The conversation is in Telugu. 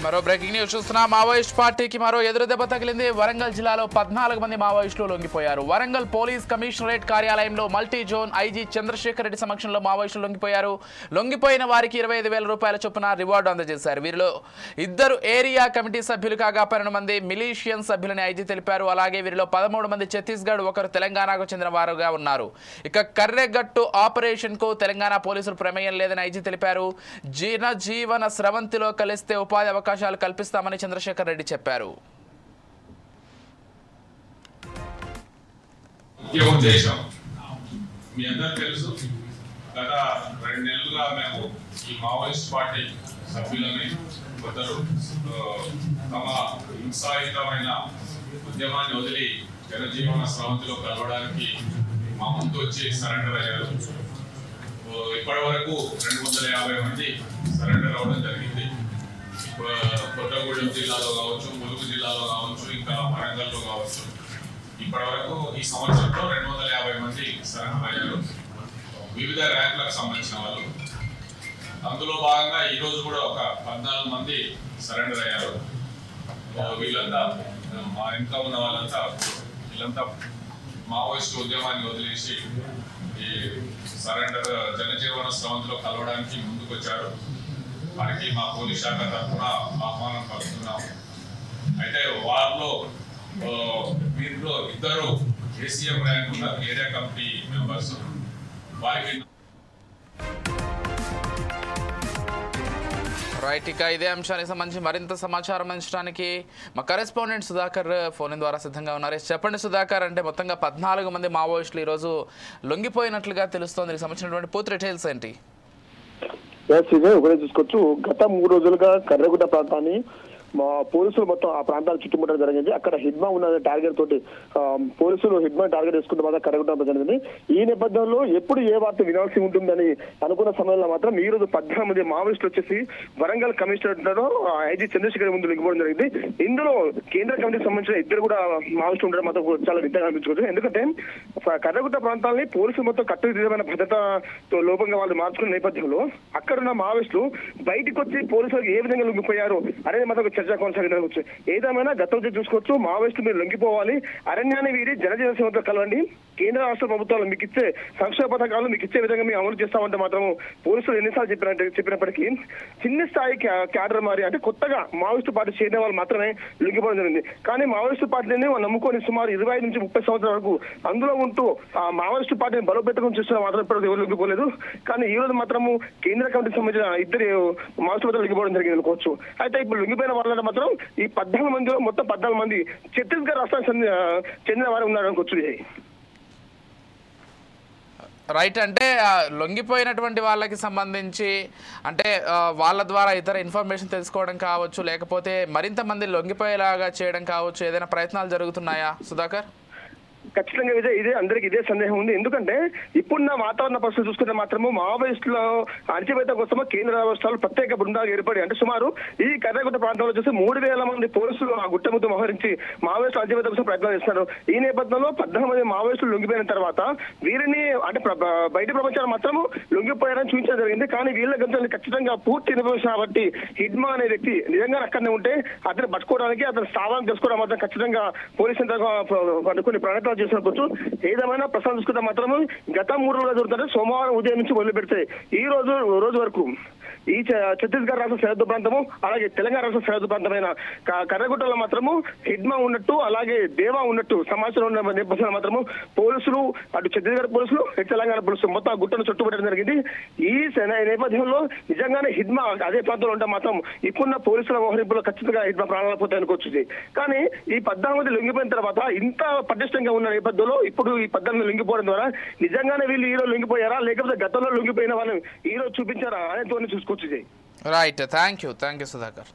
మరో బ్రేకింగ్ న్యూస్ చూస్తున్నాం. మావోయిస్ట్ పార్టీకి మరో ఎదురుదెబ్బ తగిలింది. వరంగల్ జిల్లాలో 14 మంది మావోయిస్టులు లొంగిపోయారు. వరంగల్ పోలీస్ కమిషనరేట్ కార్యాలయంలో multi zone IG Chandrashekar Reddy సమక్షంలో మావోయిస్టులు లొంగిపోయారు. లొంగిపోయిన వారికి 25,000 రూపాయల చొప్పున రివార్డు అందజేశారు. వీరిలో 2 ఏరియా కమిటీ సభ్యులు కాగా 12 మంది మిలీషియన్ సభ్యులని ఐజీ తెలిపారు. అలాగే వీరిలో 13 మంది ఛత్తీస్గఢ్, 1 తెలంగాణకు చెందిన వారుగా ఉన్నారు. ఇక కర్రెగట్టు ఆపరేషన్ కు తెలంగాణ పోలీసులు ప్రమేయం లేదని ఐజీ తెలిపారు. జీవన స్రవంతిలో కలిస్తే ఉపాధి అవకాశాలు కల్పిస్తామని చంద్రశేఖర్ రెడ్డి చెప్పారు. మీ అందరికీ తెలుసు, గత 2 నెలలుగా మేము ఈ మావోయిస్ట్ పార్టీ సభ్యులని కొందరు తమ హింసాయుతమైన ఉద్యమాన్ని వదిలి జనజీవన స్రవంతిలో కలవడానికి మా ముందు వచ్చి సరెండర్ అయ్యారు. ఇప్పటి వరకు 250 మంది సరెండర్ అవ్వడం జరిగింది. కొత్తగూడెం జిల్లాలో కావచ్చు, ములుగు జిల్లాలో కావచ్చు, ఇంకా వరంగల్లో కావచ్చు. ఇప్పటి వరకు ఈ సంవత్సరంలో 250 మంది సరెండర్ అయ్యారు, వివిధ ర్యాంకులకు సంబంధించిన వాళ్ళు. అందులో భాగంగా ఈరోజు కూడా ఒక 14 మంది సరెండర్ అయ్యారు. వీళ్ళంతా మా ఇంకా ఉన్న వీళ్ళంతా మావోయిస్ట్ ఉద్యమాన్ని వదిలేసి ఈ సరెండర్ జనజీవన స్రవంతిలో కలవడానికి ముందుకు వచ్చారు. వారికి మా పోలీస్ శాఖ తరఫున ఆహ్వానం పలుకుతున్నాం. అయితే వారిలో వీరిలో 2 ఏసీఎం ర్యాంక్ ఉన్న ఏరియా కమిటీ మెంబర్స్. వారికి రైట్, ఇక ఇదే అంశానికి సంబంధించి మరింత సమాచారం అందించడానికి మా కరెస్పాండెంట్ సుధాకర్ ఫోన్ ద్వారా సిద్ధంగా ఉన్నారు. చెప్పండి సుధాకర్, అంటే మొత్తంగా 14 మంది మావోయిస్టులు ఈరోజు లొంగిపోయినట్లుగా తెలుస్తోంది. దీనికి సంబంధించినటువంటి పూర్తి డీటెయిల్స్ ఏంటి? ఒకటే చూసుకోవచ్చు. గత 3 రోజులుగా కర్రెగుట్ట ప్రాంతాన్ని మా పోలీసులు మొత్తం ఆ ప్రాంతాన్ని చుట్టుముట్టడం జరిగింది. అక్కడ హిడ్మా ఉన్న టార్గెట్ తోటి పోలీసులు హిడ్మా టార్గెట్ చేసుకుంటే మాత్రం కర్రెగుట్ట జరిగింది. ఈ నేపథ్యంలో ఎప్పుడు ఏ వార్త వినాల్సి ఉంటుందని అనుకున్న సమయంలో మాత్రం ఈ రోజు 14 మంది మావోయిస్టులు వచ్చేసి వరంగల్ కమిషనర్ ఐజీ చంద్రశేఖర్ ముందు లింగిపోవడం జరిగింది. ఇందులో కేంద్ర కమిటీకి సంబంధించిన 2 కూడా మావోయిస్టులు ఉండడం మాత్రం చాలా వింతగా అనిపించుకోవచ్చు. ఎందుకంటే కర్రెగుట్ట ప్రాంతాన్ని పోలీసులు మొత్తం కట్టుదిట్టమైన భద్రతతో లోపంగా వాళ్ళు మార్చుకున్న నేపథ్యంలో అక్కడున్న మావోయిస్టులు బయటకు వచ్చి పోలీసులకు ఏ విధంగా లొంగిపోయారు అనేది మాత్రం చర్చ కొనసాగించవచ్చు. ఏదేమైనా గతంలో చూసుకోవచ్చు, మావోయిస్టులు మీరు లొంగిపోవాలి, అరణ్యాన్ని వీరి జనజీవన సేవతో కలవండి, కేంద్ర రాష్ట్ర ప్రభుత్వాలు మీకు ఇచ్చే సంక్షేమ పథకాలు మీకు ఇచ్చే విధంగా మేము అమలు చేస్తామంటే మాత్రం పోలీసులు ఎన్నిసార్లు చెప్పినప్పటికీ చిన్న స్థాయి క్యాడర్ మారి అంటే కొత్తగా మావోయిస్టు పార్టీ చేరిన వాళ్ళు మాత్రమే లొంగిపోవడం జరిగింది. కానీ మావోయిస్టు పార్టీని నమ్ముకొని సుమారు 25 నుంచి 30 సంవత్సరాల వరకు అందులో ఉంటూ ఆ మావోయిస్టు పార్టీని బలోపేతం చేసిన మాత్రం ఇప్పటివరకు ఎవరు లొంగిపోలేదు. కానీ ఈ రోజు మాత్రము కేంద్ర కమిటీకి సంబంధించిన 2 మావోయిస్టు పార్టీలు లొంగిపోవడం జరిగింది అనుకోవచ్చు. అయితే ఇప్పుడు లొంగిపోయిన వాళ్ళ మాత్రం ఈ 14 మందిలో మొత్తం 14 మంది ఛత్తీస్గఢ్ రాష్ట్రానికి చెందిన వారు ఉన్నారు అనుకోవచ్చు. రైట్, అంటే లొంగిపోయినటువంటి వాళ్ళకి సంబంధించి అంటే వాళ్ళ ద్వారా ఇతర ఇన్ఫర్మేషన్ తెలుసుకోవడం కావచ్చు, లేకపోతే మరింత మంది లొంగిపోయేలాగా చేయడం కావచ్చు, ఏదైనా ప్రయత్నాలు జరుగుతున్నాయా సుధాకర్? ఖచ్చితంగా ఇదే అందరికి ఇదే సందేహం ఉంది. ఎందుకంటే ఇప్పుడున్న వాతావరణ పరిస్థితులు చూసుకుంటే మాత్రము మావోయిస్టుల అణచివేత కోసము కేంద్ర రాష్ట్రాలు ప్రత్యేక బృందాలు ఏర్పడి అంటే సుమారు ఈ కర్రెగుట్ట ప్రాంతంలో చూసి 3,000 మంది పోలీసులు ఆ గుట్ట ముద్దు మోహరించి మావోయిస్టుల అణచివేత కోసం ప్రయత్నాలు చేస్తున్నారు. ఈ నేపథ్యంలో 14 మంది మావోయిస్టులు లొంగిపోయిన తర్వాత వీరిని అంటే బయట ప్రపంచాలు మాత్రము లొంగిపోయారని చూపించడం జరిగింది. కానీ వీళ్ళ గంటలు ఖచ్చితంగా పూర్తి ఇన్ఫర్మేషన్ కాబట్టి హిడ్మా అనే వ్యక్తి నిజంగా అక్కడనే ఉంటే అతను పట్టుకోవడానికి అతను స్థావరం తెలుసుకోవడం మాత్రం ఖచ్చితంగా పోలీసు కొన్ని ప్రయత్నాలు చేసుకోవచ్చు. ఏదేమైనా ప్రస్తుతం చూసుకుంటే మాత్రం గత 3 రోజులుగా జరుగుతుంటే సోమవారం ఉదయం నుంచి మొదలు పెడితే ఈ రోజు వరకు ఈ ఛత్తీస్గఢ్ రాష్ట్ర సరిహద్దు ప్రాంతము అలాగే తెలంగాణ రాష్ట్ర సరిహద్దు ప్రాంతమైన కర్రెగుట్టలో మాత్రము హిడ్మా ఉన్నట్టు అలాగే దేవా ఉన్నట్టు సమాచారం ఉన్న నేపథ్యంలో మాత్రము పోలీసులు అటు ఛత్తీస్గఢ్ పోలీసులు ఇటు తెలంగాణ పోలీసులు మొత్తం ఆ గుట్టను చుట్టుముట్టడం జరిగింది. ఈ నేపథ్యంలో నిజంగానే హిడ్మా అదే ప్రాంతంలో ఉంటే మాత్రం ఇప్పుడున్న పోలీసుల మోహరింపులో ఖచ్చితంగా హిడ్మా ప్రాణాలు పోతాయి అనుకోవచ్చు. కానీ ఈ 14 మంది లొంగిపోయిన తర్వాత ఇంత పటిష్టంగా ఉన్న నేపథ్యంలో ఇప్పుడు ఈ 14 లొంగిపోవడం ద్వారా నిజంగానే వీళ్ళు ఈ రోజు లొంగిపోయారా లేకపోతే గతంలో లొంగిపోయిన వాళ్ళని ఈ రోజు చూపించారా అనేది చూసుకోవచ్చు. Right, thank you Sudhakar.